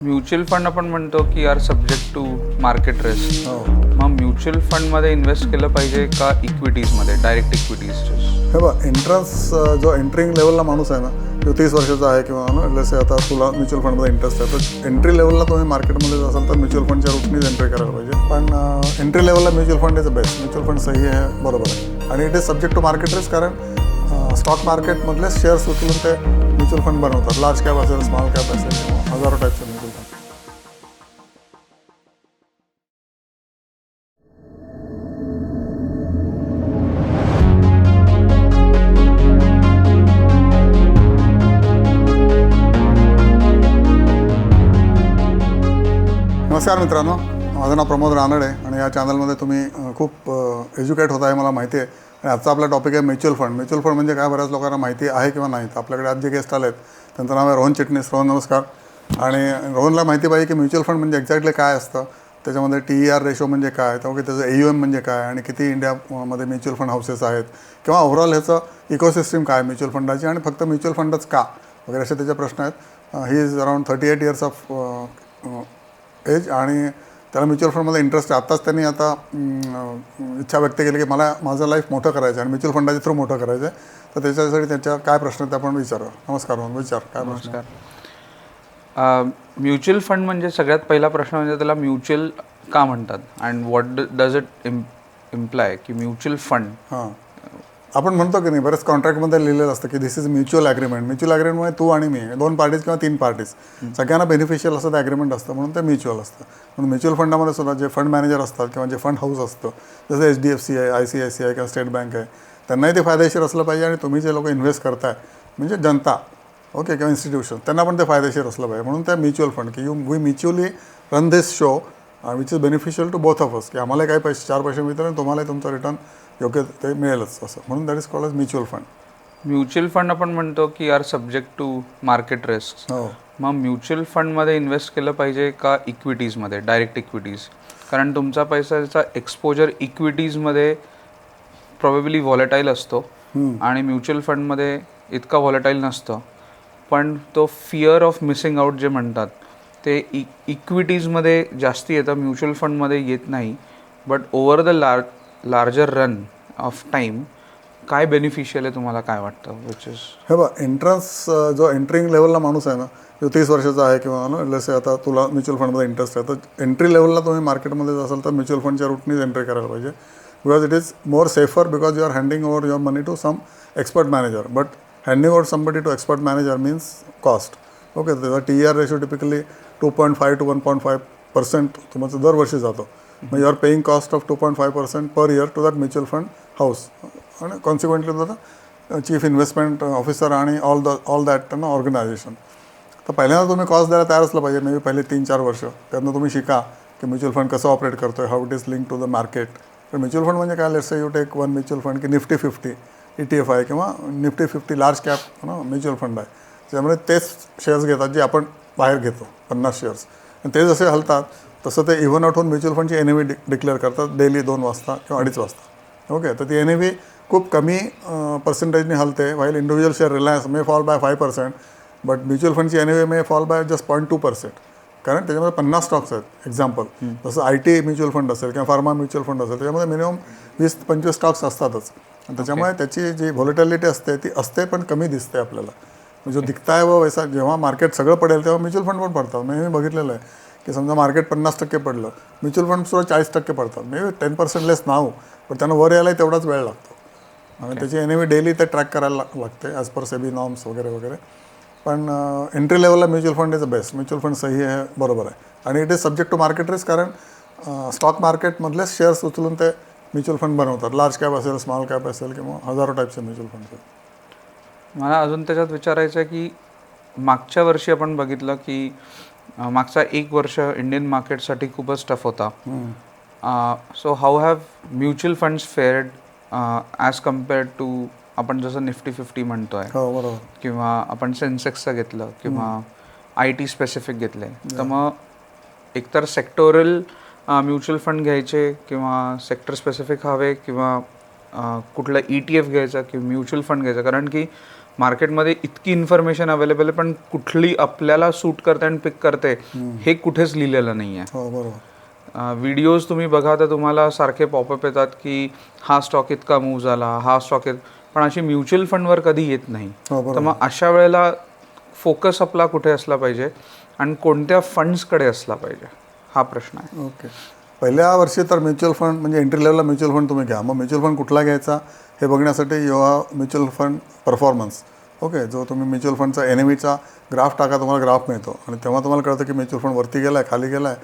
Mutual fund आपण म्हणतो की are subject to market risk. हो. मग म्युच्युअल फंडमध्ये इन्व्हेस्ट केलं पाहिजे का इक्विटीजमध्ये, डायरेक्ट इक्विटीज? हे बघ, एंट्रन्स जो एंट्रिंग लेवलला माणूस आहे ना, जो 30 वर्षाचा आहे किंवा जसे आता तुला म्युच्युअल फंडमध्ये इंटरेस्ट आहे, तर एंट्री लेवलला तुम्ही मार्केटमध्ये जर असाल तर म्युच्युअल फंडच्या रूटनीच एंट्री करायला पाहिजे. पण एंट्री लेवलला mutual fund is the best. Mutual fund सही आहे, बरोबर आहे, आणि it is subject to market risk. कारण स्टॉक मार्केटमधले शेअर्स उचलून ते म्युच्युअल फंड बनवतात. लार्ज कॅप असेल, स्मॉल कॅप असेल, किंवा हजारो टाईपचे म्युच्युअल फंड. नमस्कार मित्रांनो, माझं नाव प्रमोद रानडे आणि या चॅनलमध्ये तुम्ही खूप एज्युकेट होत आहे, मला माहिती आहे. आणि आजचा आपला टॉपिक आहे म्युच्युअल फंड. म्युच्युअल फंड म्हणजे काय, बऱ्याच लोकांना माहिती आहे किंवा नाही. तर आपल्याकडे आज जे गेस्ट आले आहेत त्यांचं नाव आहे रोहन चिटणीस. रोहन, नमस्कार. आणि रोहनला माहिती पाहिजे की म्युच्युअल फंड म्हणजे एक्झॅक्टली काय असतं, त्याच्यामध्ये TER रेशो म्हणजे काय, त्यामुळे त्याचं AUM म्हणजे काय, आणि किती इंडियामध्ये म्युच्युअल फंड हाऊसेस आहेत, किंवा ओव्हरऑल ह्याचं इकोसिस्टम काय म्युच्युअल फंडाची, आणि फक्त म्युच्युअल फंडच का वगैरे असे त्याचे प्रश्न आहेत. He is around 38 years of age, आणि त्याला म्युच्युअल फंडमध्ये इंटरेस्ट आहे. आत्ताच त्यांनी आता इच्छा व्यक्त केली की मला माझं लाईफ मोठं करायचं आहे आणि म्युच्युअल फंडाच्या थ्रू मोठं करायचं आहे. तर त्याच्यासाठी त्यांच्या काय प्रश्न आहेत ते आपण विचारू. नमस्कार रोहन, विचार काय प्रश्न. नमस्कार. म्युच्युअल फंड म्हणजे सगळ्यात पहिला प्रश्न म्हणजे त्याला म्युच्युअल का म्हणतात, and what does it imply की म्युच्युअल फंड? हां, आपण म्हणतो की नाही, बरेच कॉन्ट्रॅक्टमध्ये लिहिलेलं असतं की दिस इज म्युच्युअल ॲग्रीमेंट. म्युच्युअल ॲग्रीमेंटमध्ये तू आणि मी, 2 पार्टीज किंवा 3 पार्टीज, सगळ्यांना बेनिफिशियल असं ते ॲग्रीमेंट असतं, म्हणून ते म्युच्युअल असतं. म्हणून म्युच्युअल फंडामध्ये सुद्धा जे फंड मॅनेजर असतात किंवा जे फंड हाऊस असतं, जसं HDFC आहे, ICICI किंवा स्टेट बँक आहे, त्यांनाही ते फायदेशीर असलं पाहिजे. आणि तुम्ही जे लोक इन्व्हेस्ट करताय म्हणजे जनता, ओके, किंवा इन्स्टिट्यूशन, त्यांना पण ते फायदेशीर असलं पाहिजे. म्हणून त्या म्युच्युअल फंड की we mutually run this show which is beneficial to both of us, की आम्हाला काही पैसे 4 पैसे मिळतील आणि तुम्हालाही तुमचं रिटर्न योग्य ते मिळेलच, असं. म्हणून that is called as mutual fund. Mutual fund आपण म्हणतो की are subject to market risk. हो. मग म्युच्युअल फंडमध्ये इन्व्हेस्ट केलं पाहिजे का इक्विटीजमध्ये, डायरेक्ट इक्विटीज? कारण तुमचा पैशाचा एक्सपोजर इक्विटीजमध्ये प्रॉबेबली व्हॉलेटाईल असतो आणि म्युच्युअल फंडमध्ये इतका व्हॉलेटाईल नसतं. पण तो फिअर ऑफ मिसिंग आउट जे म्हणतात ते इक्विटीजमध्ये जास्ती येतं, म्युच्युअल फंडमध्ये येत नाही. But over the larger run of time काय बेनिफिशियल आहे, तुम्हाला काय वाटतं? विच इज, हे बघ, एंट्रन्स जो एंट्रिंग लेवलला माणूस आहे ना, जो 30 वर्षाचा आहे किंवा जसे आता तुला म्युच्युअल फंडमध्ये इंटरेस्ट आहे, तर एंट्री लेवलला तुम्ही मार्केटमध्ये जर असाल तर म्युच्युअल फंडच्या रूटनीच एंट्री करायला पाहिजे. Because it is more safer, because you are handing over your money to some expert manager. But handing over somebody to expert manager means cost. Okay, त्याचा TER रेशो टिपिकली 2.5 to 1.5% तुमचं दरवर्षी जातो. मग you are paying cost of 2.5% per year to that mutual fund house, आणि consequently त्याचा chief investment officer आणि all that organisation. तर पहिल्यांदा तुम्ही कॉस्ट द्यायला तयार असलं पाहिजे, मे बी पहिले 3-4 वर्ष. त्यातनं तुम्ही शिका की म्युच्युअल फंड कसं ऑपरेट करतो आहे, how it is link to the market. तर म्युच्युअल फंड म्हणजे काय, let's say you take one mutual fund की निफ्टी 50 ETF आहे, किंवा Nifty 50 large cap mutual fund आहे. त्यामुळे तेच शेअर्स घेतात जे आपण बाहेर घेतो, 50 शेअर्स, आणि ते जसे हलतात तसं ते इव्हन आउट होऊन म्युच्युअल फंडची NAV डिक्लेअर करतात डेली 2 वाजता किंवा 2:30 वाजता. ओके, तर ती NAV खूप कमी पर्सेंटेजने हलते. While individual share Reliance may fall bye 5%, but mutual फंडची NAV may fall by just 0.2%. कारण त्याच्यामध्ये 50 स्टॉक्स आहेत. एक्झाम्पल, जसं IT म्युच्युअल फंड असेल किंवा फार्मा म्युच्युअल फंड असेल, त्याच्यामध्ये मिनिमम 20-25 स्टॉक्स असतातच. आणि त्याच्यामुळे त्याची जी व्हॉलेटिलिटी असते ती असते, पण कमी दिसते आपल्याला. जो दिखताय व वैसा, जेव्हा मार्केट सगळं पडेल तेव्हा म्युच्युअल फंड पण पडतात. मी बघितलेलं आहे की समजा मार्केट 50% पडलं, म्युच्युअल फंडसुद्धा 40% पडतात. मे बी 10% लेस नाव, पण त्यांना वर यायला तेवढाच वेळ लागतो. आणि त्याची NAV डेली ते ट्रॅक करायला लागते ॲज पर सेबी नॉर्म्स वगैरे वगैरे. पण एंट्री लेवलला mutual fund is the best. Mutual fund सही आहे, बरोबर आहे, आणि it is subject to market risk. कारण स्टॉक मार्केटमधलेच शेअर्स उचलून ते म्युच्युअल फंड बनवतात. लार्ज कॅप असेल, स्मॉल कॅप असेल, किंवा हजारो टाईपचे म्युच्युअल फंड्स आहेत. मला अजून त्याच्यात विचारायचं आहे की मागच्या वर्षी आपण बघितलं की मागचा 1 वर्ष इंडियन मार्केटसाठी खूपच टफ होता. So how have mutual funds फेअर्ड as compared to, आपण जसं निफ्टी 50 म्हणतो आहे, हो, बरोबर. किंवा आपण सेन्सेक्सचं घेतलं, किंवा IT स्पेसिफिक घेतले, तर मग एकतर सेक्टोरल म्युच्युअल फंड घ्यायचे, किंवा सेक्टर स्पेसिफिक हवे, किंवा कुठलं ETF घ्यायचं किंवा म्युच्युअल फंड घ्यायचं? कारण की मार्केटमध्ये इतकी इन्फॉर्मेशन अवेलेबल आहे, पण कुठली आपल्याला सूट करते आणि पिक करते हे कुठेच लिहिलेलं नाही आहे. हो बरोबर. व्हिडिओज तुम्ही बघा तर तुम्हाला सारखे पॉपअप येतात की हा स्टॉक इतका मूव्ह झाला, हा स्टॉक पण अशी म्युच्युअल फंडवर कधी येत नाही. हो तर बरोबर. मग अशा वेळेला फोकस आपला कुठे असला पाहिजे आणि कोणत्या फंड्सकडे असला पाहिजे हा प्रश्न आहे. ओके. पहिल्या वर्षी तर म्युच्युअल फंड म्हणजे एंट्री लेवलला म्युच्युअल फंड तुम्ही घ्या. मग म्युच्युअल फंड कुठला घ्यायचा हे बघण्यासाठी युवा म्युच्युअल फंड परफॉर्मन्स, ओके, जो तुम्ही म्युच्युअल फंडचा NAVचा ग्राफ टाका, तुम्हाला ग्राफ मिळतो आणि तेव्हा तुम्हाला कळतं की म्युच्युअल फंड वरती गेला आहे, खाली गेला आहे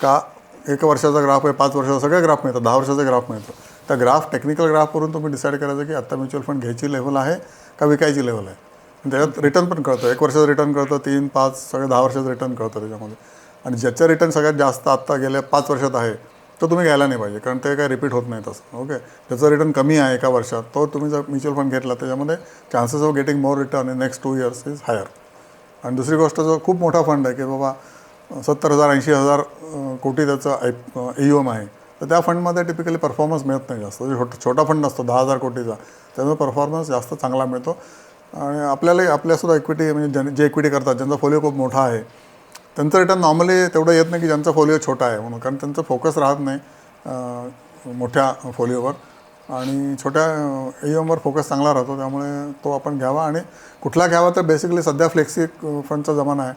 का. 1 वर्षाचा ग्राफ आहे, 5 वर्षाचा, सगळे ग्राफ मिळतात, 10 वर्षाचा ग्राफ मिळतो. त्या ग्राफ टेक्निकल ग्राफवरून तुम्ही डिसाईड करायचं की आत्ता म्युच्युअल फंड घ्यायची लेवल आहे का विकायची लेवल आहे. आणि त्याच्यात रिटर्न पण कळतं, 1 वर्षाचं रिटर्न कळतं, 3, 5 सगळे 10 वर्षाचं रिटर्न कळतं त्याच्यामध्ये. आणि ज्याचं रिटर्न सगळ्यात जास्त आत्ता गेल्या 5 वर्षात आहे तो तुम्ही घ्यायला नाही पाहिजे, कारण ते काय रिपीट होत नाही तसं. ओके, ज्याचं रिटर्न कमी आहे 1 वर्षात तो तुम्ही जर म्युच्युअल फंड घेतला त्याच्यामध्ये chances of getting more return in next 2 years is higher. आणि दुसरी गोष्ट, जो खूप मोठा फंड आहे की बाबा 70,000 80,000 कोटी त्याचं AUM आहे, तर त्या फंडमध्ये टिपिकली परफॉर्मन्स मिळत नाही जास्त. छोटा फंड असतो 10,000 कोटीचा, त्यामुळे परफॉर्मन्स जास्त चांगला मिळतो. आणि आपल्यासुद्धा इक्विटी म्हणजे जे इक्विटी करतात, ज्यांचा फोलिओ खूप मोठा आहे, त्यांचं रिटर्न नॉर्मली तेवढं येत नाही की ज्यांचा फोलिओ छोटा आहे म्हणून, कारण त्यांचं फोकस राहत नाही मोठ्या फोलिओवर आणि छोट्या AUMवर फोकस चांगला राहतो. त्यामुळे तो आपण घ्यावा. आणि कुठला घ्यावा तर बेसिकली सध्या फ्लेक्सी फंडचा जमाना आहे,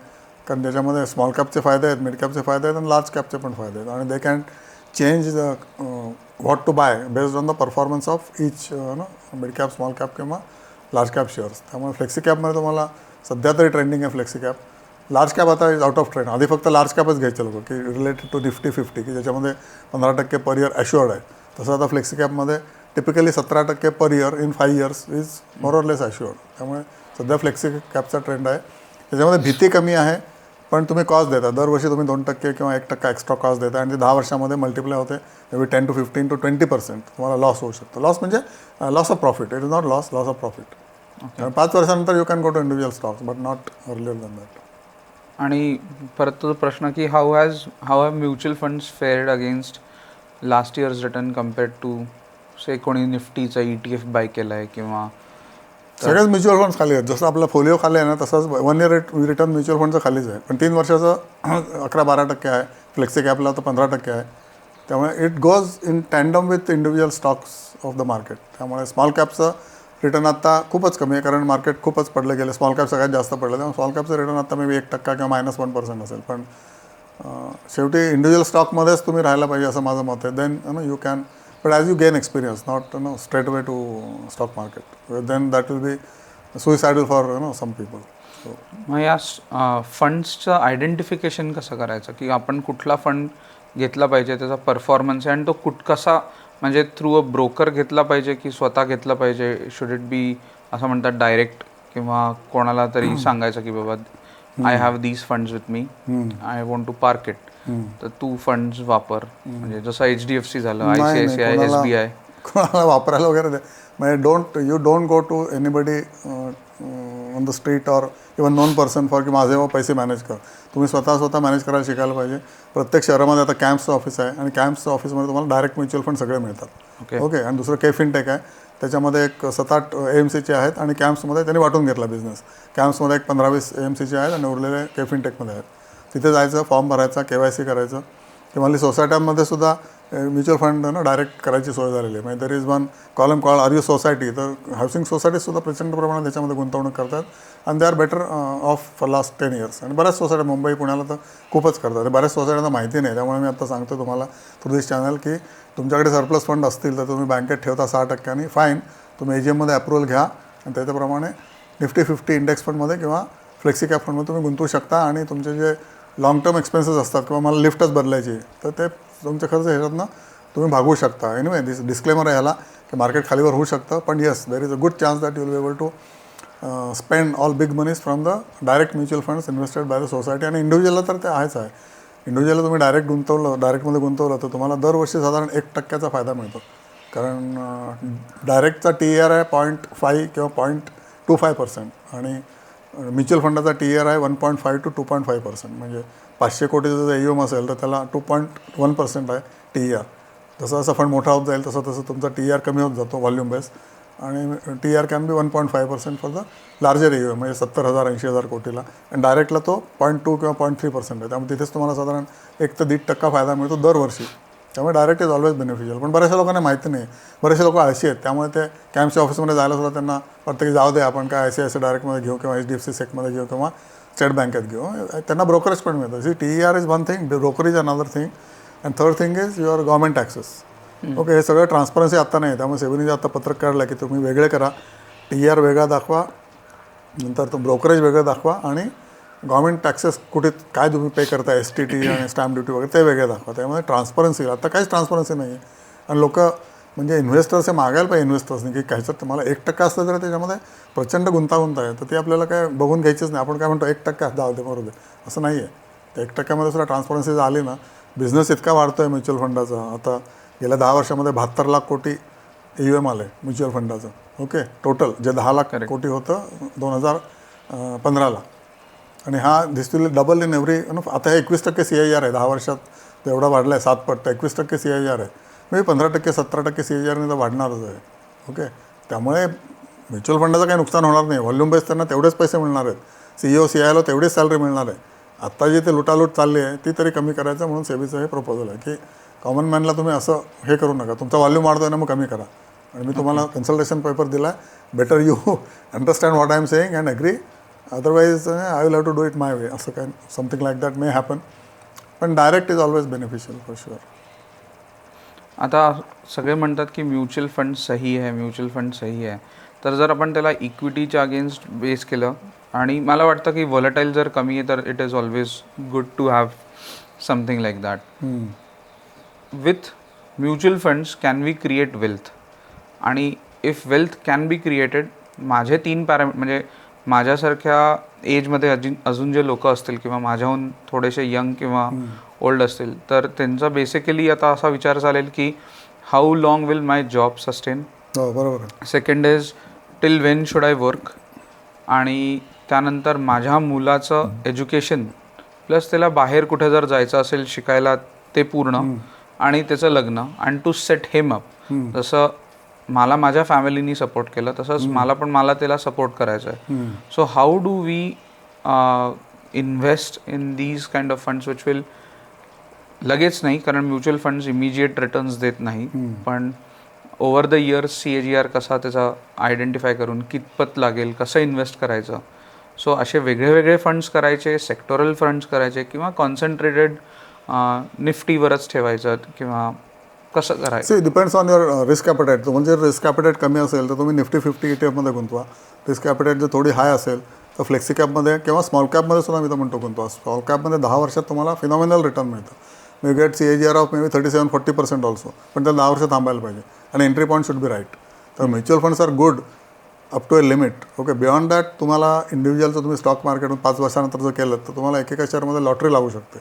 कारण त्याच्यामध्ये स्मॉल कॅपचे फायदे आहेत, मिड कॅपचे फायदे आहेत आणि लार्ज कॅपचे पण फायदे आहेत. आणि they can change what to buy based on the performance of each mid cap, small cap किंवा लार्ज कॅप शेअर्स. त्यामुळे फ्लेक्सी कॅपमध्ये तुम्हाला सध्या तरी ट्रेंडिंग आहे फ्लेक्सी कॅप. लार्ज कॅप आता इज आउट ऑफ ट्रेंड. आधी फक्त लार्ज कॅपच घ्यायचे लोक की रिलेटेड टू निफ्टी 50 की ज्याच्यामध्ये 15% पर इयर ॲश्युअर्ड आहे. तसं आता फ्लेक्सी कॅपमध्ये typically 17% per year in 5 years is more or less assured. त्यामुळे सध्या फ्लेक्सी कॅपचा ट्रेंड आहे. त्याच्यामध्ये भीती कमी आहे, पण तुम्ही कॉस्ट देता. दरवर्षी तुम्ही 2% किंवा 1% एक्स्ट्रा कॉस्ट देता आणि ते 10 वर्षामध्ये मल्टिप्लाय होते. मे बी 10 to 15 to 20% तुम्हाला लॉस होऊ शकतो. लॉस म्हणजे loss of profit. It is not loss of profit. 5 वर्षानंतर you can go to individual stocks but not earlier than that. आणि परत तो प्रश्न की how have mutual funds fared against last years return compared to से कोणी निफ्टीचा ETF bye केला आहे किंवा सगळ्याच म्युच्युअल फंड्स खाली आहेत. जसं आपला फोलिओ खाली आहे ना, तसंच 1 year रिटर्न म्युच्युअल फंडचं खालीच आहे. पण 3 वर्षाचं 11-12% आहे. फ्लेक्सी कॅपला तर 15% आहे. त्यामुळे it goes in tandem with individual stocks of the market. त्यामुळे स्मॉल कॅपचं रिटर्न आत्ता खूपच कमी आहे, कारण मार्केट खूपच पडलं गेलं. स्मॉल कॅप सगळ्यात जास्त पडलं, त्यामुळे स्मॉल कॅपचं रिटर्न आता मे बी 1% किंवा -1% असेल. पण शेवटी इंडिव्हिज्युअल स्टॉकमध्येच तुम्ही राहायला पाहिजे असं माझं मत आहे. Then you can, but as you gain experience, not straight way to stock market, then that will be suicidal for some people. मग या फंड्सचं आयडेंटिफिकेशन कसं करायचं की आपण कुठला फंड घेतला पाहिजे, त्याचा परफॉर्मन्स आहे आणि तो कसा, म्हणजे थ्रू अ ब्रोकर घेतला पाहिजे की स्वतः घेतला पाहिजे. शुड इट बी असं म्हणतात डायरेक्ट, किंवा कोणाला तरी सांगायचं की बाबा I have these funds with me, I want to park it, तर तू फंड्स वापर. म्हणजे जसं HDFC झालं, ICICI, SBI. कोणाला वापरायला वगैरे द्या. म्हणजे you don't go to anybody on the street or even known person for की माझे पैसे मॅनेज कर. तुम्ही स्वतः मॅनेज करायला शिकायला पाहिजे. प्रत्येक शहरामध्ये आता कॅम्प्सचं ऑफिस आहे आणि कॅम्प्सचं ऑफिसमध्ये तुम्हाला डायरेक्ट म्युच्युअल फंड सगळे मिळतात. ओके. आणि दुसरं KFinTech आहे, त्याच्यामध्ये एक 7-8 AMCचे आहेत आणि कॅम्प्समध्ये त्यांनी वाटून घेतला बिझनेस. कॅम्प्समध्ये एक 15-20 AMCचे आहेत आणि उरलेले KFinTechमध्ये आहेत. तिथे जायचं, फॉर्म भरायचा, KYC करायचं. किंवा सोसायट्यांमध्ये सुद्धा म्युच्युअल फंड डायरेक्ट करायची सोय झालेली आहे. म्हणजे दर is one column call are you society, तर हाऊसिंग सोसायटीसुद्धा प्रचंड प्रमाणात त्याच्यामध्ये गुंतवणूक करतात आणि they are better off for last 10 years. आणि बऱ्याच सोसायट्या मुंबई पुण्याला तर खूपच करतात. बऱ्याच सोसायट्यांना माहिती नाही. त्यामुळे मी आता सांगतो तुम्हाला थ्रू दिस चॅनल की तुमच्याकडे सरप्लस फंड असतील तर तुम्ही बँकेत ठेवता 6%, फाईन, तुम्ही AGMमध्ये अप्रुव्हल घ्या आणि त्याच्याप्रमाणे निफ्टी 50 इंडेक्स फंडमध्ये किंवा फ्लेक्सी कॅप फंडमध्ये तुम्ही गुंतवू शकता. आणि तुमचे जे लॉंग टर्म एक्सपेन्सेस असतात किंवा मला लिफ्टच बदलायची, तर ते तुमचे खर्च ह्याच्यातनं तुम्ही भागवू शकता. एनिवे डिस्क्लेमर आहे ह्याला की मार्केट खालीवर होऊ शकतं, पण yes there is a good chance that you will be able to spend all big monies from the direct mutual funds invested by the society. आणि इंडिव्हिज्युअलला तर ते आहेच आहे. इंडिव्हिज्युअलला तुम्ही डायरेक्टमध्ये गुंतवलं तर तुम्हाला दरवर्षी साधारण 1% फायदा मिळतो. कारण डायरेक्टचा TER आहे 0.5 किंवा 0.25% आणि म्युच्युअल फंडाचा TER आहे 1.5 to 2.5%. म्हणजे 500 कोटीचं जर AUM असेल तर त्याला 2.1% आहे TER. जसं फंड मोठा होत जाईल तसं तुमचा TER कमी होत जातो व्हॉल्यूम बेस. आणि TER can be 1.5% for the larger AUM, म्हणजे 70,000 80,000 कोटीला. आणि डायरेक्टला तो 0.2 किंवा 0.3% आहे. त्यामुळे तिथेच तुम्हाला साधारण 1 ते 1.5% फायदा मिळतो दरवर्षी. त्यामुळे डायरेक्ट इज ऑलवेज बेनिफिशियल. पण बऱ्याचशा लोकांना माहिती नाही, बरेचसे लोक आळशी आहेत. त्यामुळे ते कॅम्पच्या ऑफिसमध्ये जायला सुद्धा त्यांना वाटतं की जाऊ दे, आपण काय ICICI डायरेक्टमध्ये घेऊ किंवा HDFC सेकमध्ये घेऊ किंवा स्टेट बँकेत घेऊ. त्यांना ब्रोकरेज पण मिळतं. TER is one thing, brokerage another thing, and third thing is your government taxes. Okay, हे सगळं ट्रान्सपरन्सी आत्ता नाही. त्यामुळे सेबीने आता पत्रक काढलं की तुम्ही वेगळे करा, TER वेगळा दाखवा, नंतर तो ब्रोकरेज वेगळं दाखवा, आणि गव्हर्नमेंट टॅक्सेस कुठे काय तुम्ही पे करता, STT आणि स्टॅम्प ड्युटी वगैरे ते वेगळे दाखवा. त्यामुळे ट्रान्सपरन्सी, आता काहीच ट्रान्सपरन्सी नाही आहे. आणि लोक म्हणजे इन्व्हेस्टर्स हे मागायला पाहिजे इन्व्हेस्टर्सनी की काहीचं तुम्हाला 1% असलं तरी त्याच्यामध्ये प्रचंड गुंतागुंत आहे. तर ते आपल्याला काय बघून घ्यायचीच नाही. आपण काय म्हणतो 1% जाऊ दे बरोबर, असं नाही आहे. त्या 1%मध्ये सुद्धा ट्रान्सपरन्सी आली ना, बिझनेस इतका वाढतो आहे म्युच्युअल फंडाचा. आता गेल्या 10 वर्षामध्ये 72 लाख कोटी AUM आलं आहे म्युच्युअल फंडाचं. ओके, टोटल जे 10 लाख कोटी होतं 2015ला. आणि हा दिस विल डबल इन एव्हरी, आता हे 21% CIR आहे. 10 वर्षात एवढा वाढला आहे 7 पट, तर 21% CIR आहे. म्हणजे 15% 17% CIR तर वाढणारच आहे. ओके, त्यामुळे म्युच्युअल फंडाचं काही नुकसान होणार नाही. व्हॉल्यूम बेस त्यांना तेवढेच पैसे मिळणार आहेत. CEO CIOला तेवढीच सॅलरी मिळणार आहे. आत्ता जी ते लुटालूट चालली आहे ती तरी कमी करायचं म्हणून सेबीचं हे प्रपोजल आहे की कॉमन मॅनला तुम्ही असं हे करू नका, तुमचा व्हॉल्यूम वाढतो आहे ना, मग कमी करा. आणि मी तुम्हाला कन्सल्टेशन पेपर दिला आहे, better you understand what I am saying and agree, otherwise I will have to do it my way. असं काय something like that may happen, पण direct is always beneficial for sure. आता सगळे म्हणतात की mutual fund सही आहे, mutual fund सही आहे. तर जर आपण त्याला इक्विटीच्या अगेन्स्ट बेस केलं, आणि मला वाटतं की व्हॉलेटाईल जर कमी आहे तर it is always good to have something like that. With mutual funds can we create wealth, आणि if wealth can be created, माझे 3 म्हणजे माझ्यासारख्या एजमध्ये अजून जे लोक असतील किंवा माझ्याहून थोडेसे यंग किंवा ओल्ड असतील, तर त्यांचा बेसिकली आता असा विचार चालेल की how long will my job sustain. हो, बरोबर. Second is till Wien should I work, आणि त्यानंतर माझ्या मुलाचं एज्युकेशन प्लस त्याला बाहेर कुठे जर जायचं असेल शिकायला ते पूर्ण, आणि त्याचं लग्न, and to set him up. जसं मला माझ्या फॅमिलीनी सपोर्ट केलं तसंच मला त्याला सपोर्ट करायचं आहे. So how do we invest in these kind of funds which will लगेच नाही, कारण म्युच्युअल फंड्स इमिजिएट रिटर्न्स देत नाही, पण ओव्हर द इयर्स CAGR कसा त्याचा आयडेंटिफाय करून कितपत लागेल, कसं इन्व्हेस्ट करायचं. सो असे वेगळे वेगळे फंड्स करायचे, सेक्टोरल फंड्स करायचे, किंवा कॉन्सन्ट्रेटेड निफ्टीवरच ठेवायचं, किंवा कसं करायचं. Depends on your risk appetite. म्हणजे रिस्क ॲपेटाईट कमी असेल तर तुम्ही निफ्टी 50 ETF गुंतवा. रिस्क ॲपेटाईट जर थोडी हाय असेल तर फ्लेक्सी कॅपमध्ये किंवा स्मॉल कॅपमध्ये सुद्धा मी तर म्हणतो गुंतवा. स्मॉल कॅपमध्ये 10 वर्षात तुम्हाला फिनॉमिनल रिटर्न मिळतं. मी get CAGR of may be 37-40% also, पण त्या 10 वर्ष थांबायला पाहिजे, आणि entry point should be right. तर mutual funds are good up to a limit. Okay, beyond that तुम्हाला इंडिव्हिज्युअलचं तुम्ही स्टॉक मार्केट 5 वर्षानंतर जर केलं तर तुम्हाला एकेका शेअरमध्ये लॉटरी लागू शकते.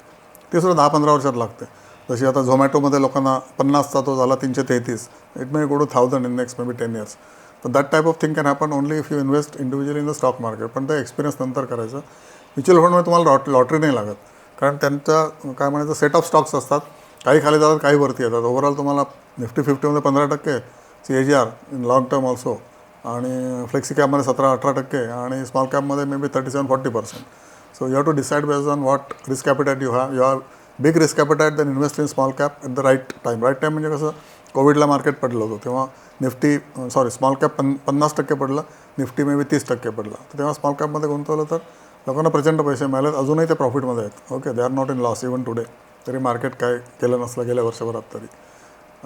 ते सुद्धा 10-15 वर्षात लागते. जशी आता झोमॅटोमध्ये लोकांना 50चा तो झाला 333, it may go to 1000 in next may be 10 years. तर that type of thing can happen only if you invest individually in the stock market. पण ते एक्सपिरियन्स नंतर करायचं. म्युच्युअल फंडमध्ये तुम्हाला लॉटरी नाही लागत, कारण त्यांचा काय म्हणायचं सेट ऑफ स्टॉक्स असतात. काही खाली जातात, काही वरती येतात. ओव्हरऑल तुम्हाला निफ्टी 50मध्ये 15% CAGR in long term also, आणि फ्लेक्सी कॅपमध्ये 17-18%, आणि स्मॉल कॅपमध्ये may be 37-40%. So you have to decide based on what risk appetite you have. Big risk appetite then invest in small cap at the right time. Right time म्हणजे कसं, कोविडला market पडलं होतं तेव्हा Nifty small cap 50% पडलं, Nifty may be 30% पडलं. तर तेव्हा स्मॉल कॅपमध्ये गुंतवलं तर लोकांना प्रचंड पैसे मिळालेत. अजूनही ते प्रॉफिटमध्ये आहेत. Okay, they are not in loss even today, तरी मार्केट काय केलं नसलं गेल्या वर्षभरात तरी.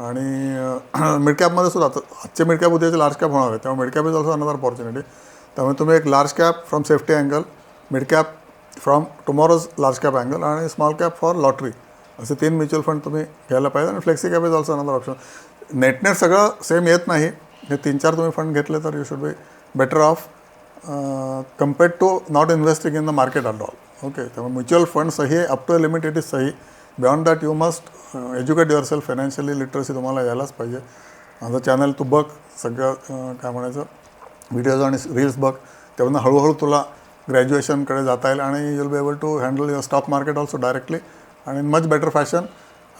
आणि मिड कॅपमध्ये सुद्धा आजचे मिड कॅप उद्याचे लार्ज कॅप होणार आहे, तेव्हा mid cap is also another opportunity. त्यामुळे तुम्ही एक large cap from safety angle, mid cap from tomorrow's large cap angle, आणि स्मॉल कॅप फॉर लॉटरी, असे 3 म्युच्युअल फंड तुम्ही घ्यायला पाहिजे. आणि flexi cap is also another option. Net सगळं सेम येत नाही. हे 3-4 तुम्ही फंड घेतले तर you should be better off compared to not investing in the market at all. Okay, त्यामुळे म्युच्युअल फंड सही आहे, up to a limit it is सही. Beyond that you must educate yourself. Financially literacy तुम्हाला यायलाच पाहिजे. माझं channel तू बघ, सगळं काय म्हणायचं व्हिडिओज आणि रील्स बघ, त्यावरून हळूहळू तुला ग्रॅज्युएशनकडे जाता येईल, आणि you will be able to handle your stock market also directly, आणि इन मच बेटर फॅशन.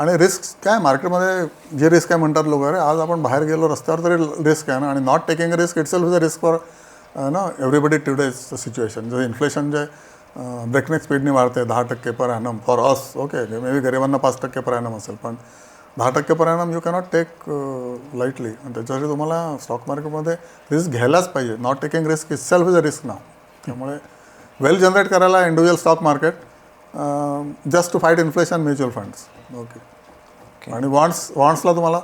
आणि रिस्क काय मार्केटमध्ये जे रिस्क आहे म्हणतात लोक, अरे आज आपण बाहेर गेलो रस्त्यावर तरी रिस्क आहे ना, आणि not taking a risk itself is a risk for ना एव्हरीबडी टुडेज सिच्युएशन. जर इन्फ्लेशन जे ब्रेकनेक स्पीडने वाढते 10% per annum for us, okay may be गरिबांना 5% पर ॲनम असेल, पण 10% per annum you cannot take lightly. आणि त्याच्यासाठी तुम्हाला स्टॉक मार्केटमध्ये रिस्क घ्यायलाच पाहिजे. Not taking risk itself is a risk नाव. त्यामुळे वेल जनरेट करायला individual stock market, just to fight inflation, mutual funds. Okay. आणि वॉन्ड्सला तुम्हाला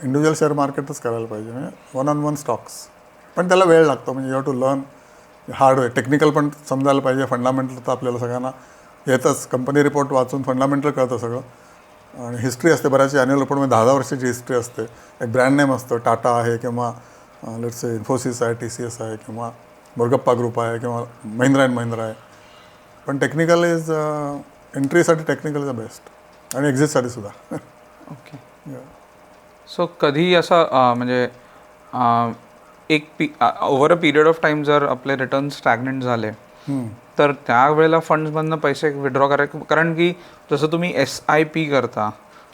इंडिव्हिज्युअल शेअर मार्केटच करायला पाहिजे, म्हणजे 1-on-1 स्टॉक्स. पण त्याला वेळ लागतो, म्हणजे you have to learn hard way. Technical पण समजायला पाहिजे, फंडामेंटल तर आपल्याला सगळ्यांना येतच. कंपनी रिपोर्ट वाचून फंडामेंटल कळतं सगळं. आणि हिस्ट्री असते बऱ्याचशी, ॲन्युअल रिपोर्टमध्ये 10-10 वर्षाची हिस्ट्री असते. एक ब्रँड नेम असतं, टाटा आहे किंवा लेट्स इन्फोसिस आहे, TCS आहे किंवा मुरगप्पा ग्रुप आहे किंवा महिंद्रा अँड महिंद्रा आहे. पण टेक्निकल इज एंट्रीसाठी टेक्निकल इज द बेस्ट, आणि एक्झिटसाठी सुद्धा. ओके. सो कधी असं म्हणजे over a period of time जर आपले रिटर्न स्टॅग्नंट झाले तर त्यावेळेला फंड्समधनं पैसे विड्रॉ करायचे, कारण की जसं तुम्ही SIP करता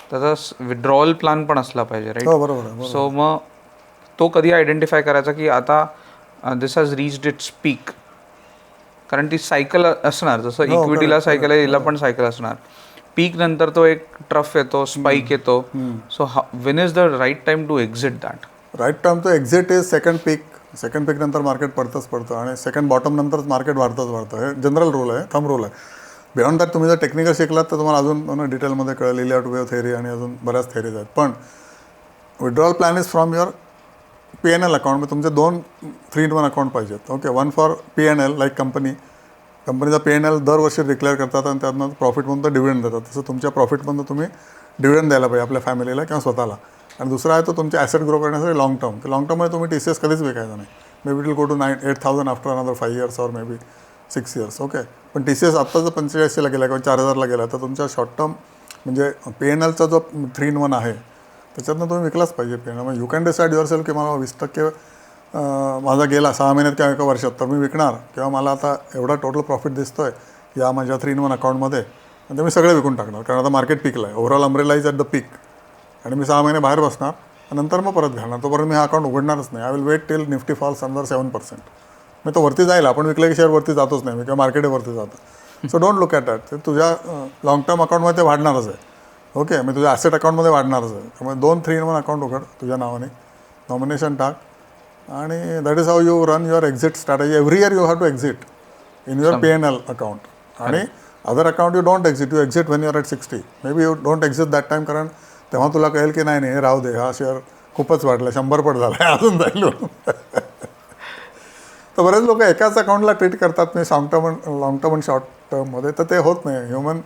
त्याचा विड्रॉल प्लॅन पण असला पाहिजे, राईट? हो, बरोबर. सो मग तो कधी आयडेंटिफाय करायचा की आता दिस हॅज रीच्ड इट्स पीक, कारण ती सायकल असणार, जसं इक्विटीला सायकल आहे, हिला पण सायकल असणार. पीक नंतर तो एक ट्रफ येतो, स्पाइक येतो. So when is the right time to exit that? Right time to exit is second peak. Second peak नंतर मार्केट पडतं, आणि सेकंड बॉटम नंतरच मार्केट वाढतं. हे जनरल रूल आहे, थंब रूल आहे. बियॉन्ड दॅट तुम्ही जर टेक्निकल शिकलात तर तुम्हाला अजून डिटेलमध्ये कळेल, इलियट वेव थेअरी आणि अजून बऱ्याच थेअरीज आहेत. पण withdrawal plan is from your P&L account. मग तुमचे 2 3-in-1 अकाउंट पाहिजेत. ओके, 1 फॉर P&L लाईक कंपनीचा P&L दरवर्षी डिक्लेअर करतात आणि त्यातनं प्रॉफिटमधून तर डिव्हिडंड देतात. तसं तुमच्या प्रॉफिटमधून तुम्ही डिव्हिडंड द्यायला पाहिजे आपल्या फॅमिलीला किंवा स्वतःला. आणि दुसरा आहे तो तुमचे ॲसेट ग्रो करण्यासाठी लॉंग टर्म. लॉंग टर्ममध्ये तुम्ही TCS कधीच विकायचा नाही. May be it will go to 8,000 after another 5 years और मे बी 6 years. ओके, पण TCS आत्ता जर 85ला गेला किंवा 4,000ला गेला तर तुमच्या शॉर्ट टर्म म्हणजे P&Lचा जो 3-in-1 आहे त्याच्यातनं तुम्ही विकलाच पाहिजे P&L. मग यू कॅन डिसाईड युअर की मला 20% माझा गेला 6 महिन्यात किंवा 1 वर्षात, तर मी विकणार, किंवा मला आता एवढा टोटल प्रॉफिट दिसतो आहे या माझ्या 3-in-1 अकाउंटमध्ये, आणि ते मी सगळे विकून टाकणार, कारण आता मार्केट पिकला आहे. Overall umbrella is at the peak, आणि मी 6 महिने बाहेर बसणार, नंतर मग परत घालणार. तोपर्यंत मी हा अकाउंट उघडणारच नाही. I will wait till Nifty falls under 7%. मग तो वरती जाईल. आपण विकले की शेअर वरती जातोच नाही, किंवा मार्केटवरती जातं. So don't look at that. ते तुझ्या लॉंग टर्म अकाउंटमध्ये ते वाढणारच आहे. ओके, मी तुझ्या ॲसेट अकाउंटमध्ये वाढणारच आहे. त्यामुळे 2 3-in-1 अकाउंट उघड तुझ्या नावाने, नॉमिनेशन टाक, आणि that is how you run your exit strategy. Every year you have to exit in your P&L account. आणि other account you don't exit, you exit when you are at 60. May be you don't exit that time, कारण तेव्हा तुला कळेल की नाही हे राहू दे, हा शेअर खूपच वाढला, 100 पट झाला आहे, अजून जाईल. तर बरेच लोक एकाच अकाउंटला ट्रीट करतात, मी लॉंग टर्म आणि शॉर्ट टर्ममध्ये, तर ते होत नाही. Human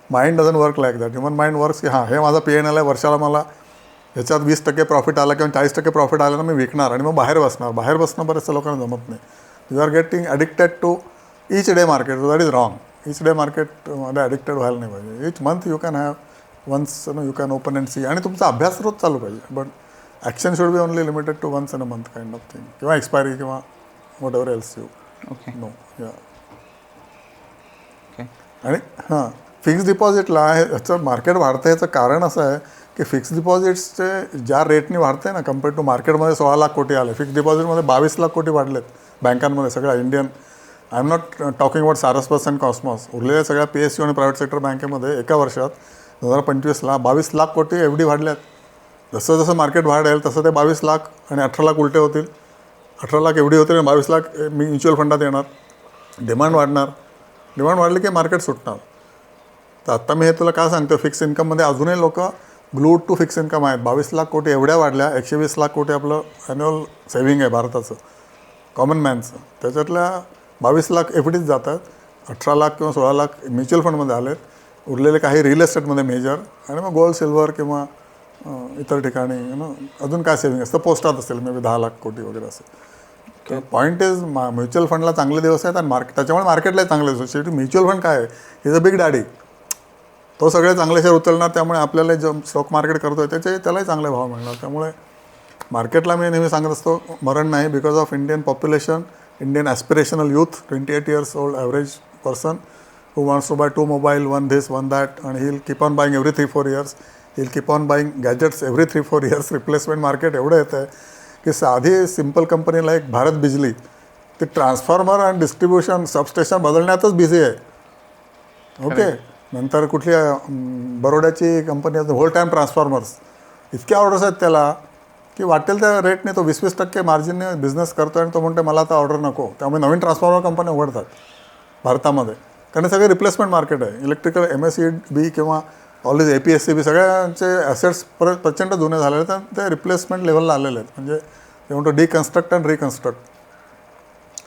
mind doesn't work like that. Human mind works की हां, हे माझा P&L आहे, वर्षाला मला ह्याच्यात 20% प्रॉफिट आला किंवा 40% प्रॉफिट आला ना, मी विकणार आणि मग बाहेर बसणार. बाहेर बसणं बऱ्याचशा लोकांना जमत नाही. You are getting addicted to each day market. That is wrong. Each day मार्केटमध्ये ॲडिक्टेड व्हायला नाही पाहिजे. Each month you can have once you can open and see, आणि तुमचा अभ्यास रोज चालू पाहिजे. But action should be only limited to once in a month kind of thing, किंवा एक्सपायरी किंवा whatever else you know. या आणि हां, फिक्स डिपॉझिटला ह्याचं मार्केट वाढतं, ह्याचं कारण असं आहे की फिक्स डिपॉझिट्सचे ज्या रेटने वाढते ना, कम्पेअर टू मार्केटमध्ये 16 लाख कोटी आले, फिक्स डिपॉझिटमध्ये 22 लाख कोटी वाढलेत बँकांमध्ये सगळ्या Indian. I am not talking about Saraswat and Cosmos. उरलेल्या सगळ्या PSU आणि प्रायव्हेट सेक्टर बँकेमध्ये एका वर्षात 2025ला 22 लाख कोटी FD वाढल्यात. जसं जसं मार्केट वाढेल तसं ते 22 लाख आणि 18 लाख उलटे होतील. 18 लाख FD होतील आणि 22 लाख म्युच्युअल फंडात येणार. डिमांड वाढणार. डिमांड वाढली की मार्केट सुटणार. तर आत्ता मी हे तुला काय सांगतो, फिक्स इन्कममध्ये अजूनही लोक ग्लूड टू फिक्स इन्कम आहेत. 22 लाख कोटी एवढ्या वाढल्या. 120 लाख कोटी आपलं ॲन्युअल सेव्हिंग आहे भारताचं, कॉमन मॅनचं. त्याच्यातल्या 22 लाख FDच जातात. 18 लाख किंवा 16 लाख म्युच्युअल फंडमध्ये आलेत. उरलेले काही रिअल एस्टेटमध्ये मेजर, आणि मग गोल्ड सिल्वर किंवा इतर ठिकाणी अजून काय सेव्हिंग असतं, पोस्टात असेल मे बी 10 लाख कोटी वगैरे असेल. पॉईंट इज म्युच्युअल फंडला चांगले दिवस आहेत, आणि त्याच्यामुळे मार्केटलाही चांगले दिवस. शेवटी म्युच्युअल फंड काय आहे, इज अ बिग डॅडी. तो सगळे चांगले शेअर उचलणार, त्यामुळे आपल्याला जो स्टॉक मार्केट करतो आहे त्यालाही चांगले भाव मिळणार. त्यामुळे मार्केटला मी नेहमी सांगत असतो मरण नाही, because of Indian population, Indian aspirational youth, 28 years old average person, who wants to buy 2 mobile, one this, one that, and he'll keep on buying every 3-4 years. He'll keep on buying gadgets every 3-4 years. Replacement market एवढं येतं आहे की साधी simple कंपनीला एक भारत बिजली ते transformer आणि distribution substation बदलण्यातच busy आहे. ओके, नंतर कुठली बरोड्याची कंपनी आहे होल टाईम ट्रान्सफॉर्मर्स, इतक्या ऑर्डर्स आहेत त्याला की वाटेल त्या रेटने तो 20-20% मार्जिनने बिझनेस करतो आणि तो म्हणतो मला आता ऑर्डर नको. त्यामुळे नवीन ट्रान्सफॉर्मर कंपन्या उघडतात भारतामध्ये, कारण सगळे रिप्लेसमेंट मार्केट आहे. इलेक्ट्रिकल MSEB किंवा ऑलवेज APSCB सगळ्यांचे ॲसेट्स प्रचंड जुने झालेले आहेत, तर ते रिप्लेसमेंट लेवलला आलेले आहेत. म्हणजे ते म्हणतो डिकन्स्ट्रक्ट अँड रिकन्स्ट्रक्ट.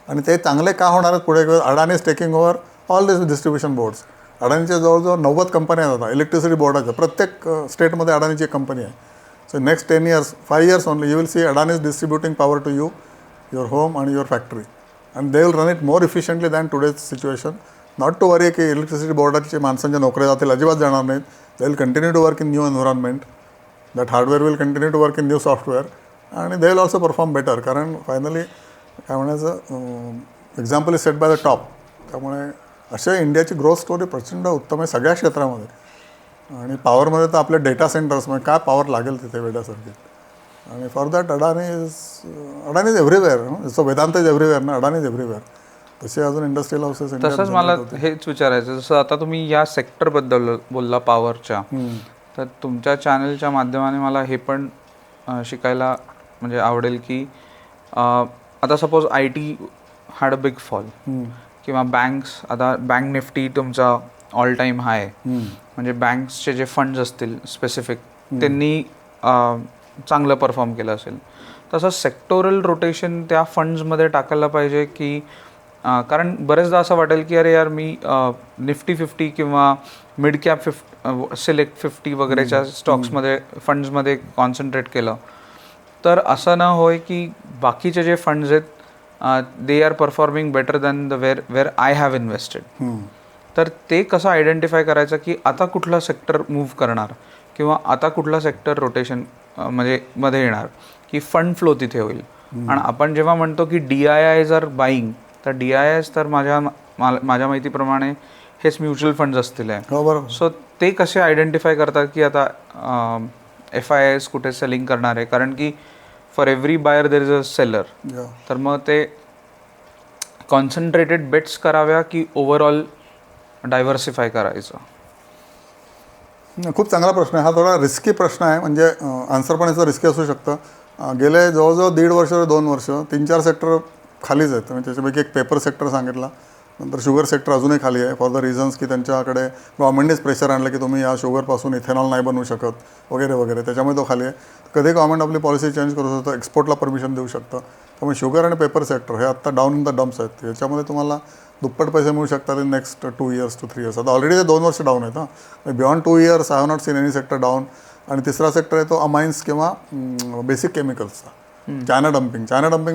आणि ते चांगले का होणार आहेत पुढे? Adani is taking over all this distribution boards. अडानीच्या जवळजवळ 90 कंपन्या आहेत आता इलेक्ट्रिसिटी बोर्डाच्या. प्रत्येक स्टेटमध्ये अडानीची एक कंपनी आहे. So next 10 years, 5 years only, you will see Adani is distributing power to you, your home and your factory. And they will run it more efficiently than today's situation. Not to worry की electricity बोर्डाचे माणसांच्या नोकऱ्या जातील, अजिबात जाणार नाहीत. They will continue to work in new environment. That hardware will continue to work in new software. आणि they will also perform better. कारण फायनली काय म्हणायचं example is set by the top. त्यामुळे अशा इंडियाची ग्रोथ स्टोरी प्रचंड उत्तम आहे सगळ्या क्षेत्रामध्ये. आणि पॉवरमध्ये तर आपल्या डेटा सेंटर्समध्ये काय पॉवर लागेल तिथे वेड्यासारखी. आणि for that Adani is everywhere. जसं वेदांत इज एव्हरीवेअर ना, अडानी इज एव्हरीवेअर. तसे अजून इंडस्ट्रियल हाऊसेस. तसंच मला हेच विचारायचं, जसं आता तुम्ही या सेक्टरबद्दल बोलला पॉवरच्या, तर तुमच्या चॅनलच्या माध्यमाने मला हे पण शिकायला म्हणजे आवडेल की आता suppose IT had a big fall किंवा बँक्स, आता बँक निफ्टी तुमचा ऑल टाईम हाय, म्हणजे बँक्सचे जे फंड्स असतील स्पेसिफिक त्यांनी चांगलं परफॉर्म केलं असेल, तसं सेक्टोरल रोटेशन त्या फंड्समध्ये टाकायला पाहिजे की कारण बरेचदा असं वाटेल की अरे यार मी निफ्टी 50 किंवा मिड कॅप सिलेक्ट 50 वगैरेच्या स्टॉक्समध्ये फंड्समध्ये कॉन्सन्ट्रेट केलं तर असं न होय की बाकीचे जे फंड्स आहेत they are performing better than the wear I have invested. तर ते कसं आयडेंटिफाय करायचं की आता कुठला सेक्टर मूव्ह करणार किंवा आता कुठला सेक्टर रोटेशन म्हणजे मध्ये येणार की फंड फ्लो तिथे होईल. आणि आपण जेव्हा म्हणतो की DIIs आर बाईंग, तर DIIs तर माझ्या माहितीप्रमाणे हेच म्युच्युअल फंड्स असतील आहे. बरोबर. सो ते कसे आयडेंटिफाय करतात की आता FIIs कुठे सेलिंग करणार आहे, कारण की for every buyer there is a seller. तर मग ते कॉन्सन्ट्रेटेड बेट्स कराव्या की ओव्हरऑल डायव्हर्सिफाय करायचं? खूप चांगला प्रश्न आहे हा. थोडा रिस्की प्रश्न आहे, म्हणजे आन्सर पण याचं रिस्की असू शकतं. गेले जवळजवळ 1.5 वर्ष 2 वर्ष 3-4 सेक्टर खालीच आहेत. म्हणजे त्याच्यापैकी एक पेपर सेक्टर सांगितला, नंतर शुगर सेक्टर अजूनही खाली आहे फॉर द रिझन्स की त्यांच्याकडे गव्हर्नमेंटनेच प्रेशर आणलं की तुम्ही या शुगरपासून इथेनॉल नाही बनवू शकत वगैरे वगैरे, त्याच्यामुळे तो खाली आहे. कधी गव्हर्नमेंट आपली पॉलिसी चेंज करू शकतं, एक्सपोर्टला परमिशन देऊ शकतं. त्यामुळे शुगर आणि पेपर सेक्टर हे आत्ता डाऊन इन द डम्प्स आहेत. याच्यामध्ये तुम्हाला दुप्पट पैसे मिळू शकतात in next 2 years to 3 years. आता ऑलरेडी ते 2 वर्ष डाऊन आहेत. हां, beyond 2 years I have not seen any sector down. आणि तिसरा सेक्टर आहे तो अमाइन्स किंवा बेसिक केमिकल्सचा. चायना डम्पिंग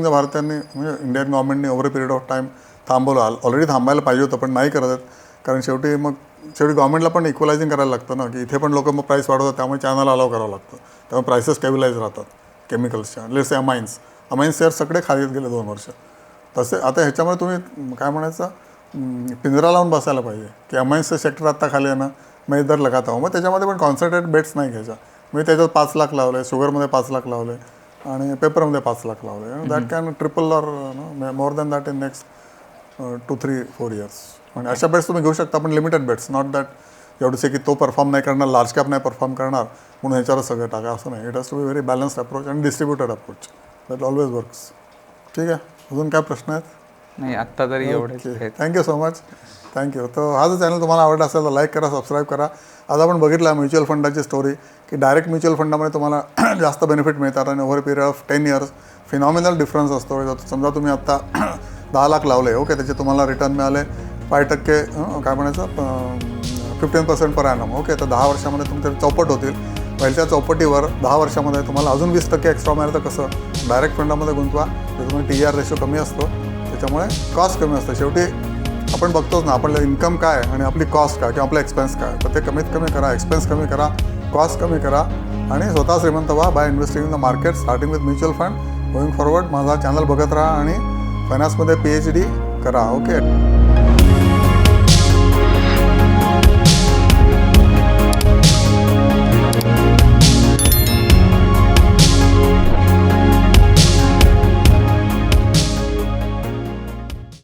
जर भारताने म्हणजे इंडियन गव्हर्नमेंटने ओव्हर पिरियड ऑफ टाईम थांबवलं. ऑलरेडी थांबायला पाहिजे होतं पण नाही करत आहेत, कारण शेवटी गव्हर्नमेंटला पण इक्वलायझिंग करायला लागतं ना, की इथे पण लोक मग प्राईस वाढवतात, त्यामुळे चायनाला अलाव करावं लागतं. त्यामुळे प्राइसेस स्टेबिलाईज राहतात केमिकल्सच्या. लेट्स अमाइन्स शेअर्स सगळे खाली गेले 2 वर्ष. तसे आता ह्याच्यामुळे तुम्ही काय म्हणायचं पिंजरा लावून बसायला पाहिजे की अमाइन्सचं सेक्टर आत्ता खाली आहे ना, मग इधर लगाता हो. मग त्याच्यामध्ये पण कॉन्सन्ट्रेट बेट्स नाही घ्यायच्या. मी त्याच्यात 5 लाख लावले, शुगरमध्ये 5 लाख लावले आणि पेपरमध्ये 5 लाख लावले. That can triple or more than that in next 2-3-4 years. म्हणजे अशा बेट्स तुम्ही घेऊ शकता, पण लिमिटेड बेट्स. नॉट दॅट एवढं से की तो परफॉर्म नाही करणार, लार्ज कॅप नाही परफॉर्म करणार म्हणून ह्याच्यावरच सगळं टाका, असं नाही. It has to be very balanced approach and distributed approach. That always works. ठीक आहे, अजून काय प्रश्न आहेत? नाही, आत्ता तरी एवढे. Thank you so much. थँक्यू. तर हा जो चॅनल तुम्हाला आवडला असेल तर लाईक करा, सबस्क्राईब करा. आज आपण बघितला म्युच्युअल फंडाची स्टोरी की डायरेक्ट म्युच्युअल फंडामध्ये तुम्हाला जास्त बेनिफिट मिळतात आणि over period of 10 years phenomenal difference असतो. समजा तुम्ही आत्ता 10 लाख लावले, ओके, त्याचे तुम्हाला रिटर्न मिळाले 5% काय म्हणायचं 15% पर ॲनम. ओके, तर 10 वर्षामध्ये तुमचे चौपट होतील. पहिल्या चौपटीवर 10 वर्षामध्ये तुम्हाला अजून 20% एक्स्ट्रा मिळालं. तर कसं डायरेक्ट फंडामध्ये गुंतवा, त्याच्यामुळे TER रेशो कमी असतो, त्याच्यामुळे कॉस्ट कमी असतं. शेवटी आपण बघतोच ना आपलं इन्कम काय आणि आपली कॉस्ट काय किंवा आपला एक्सपेन्स काय, तर ते कमीत कमी करा, एक्सपेन्स कमी करा, कॉस्ट कमी करा आणि स्वतः श्रीमंत व्हा by investing in the market starting with mutual fund. Going forward माझा चॅनल बघत राहा आणि फायनान्समध्ये PhD करा. ओके.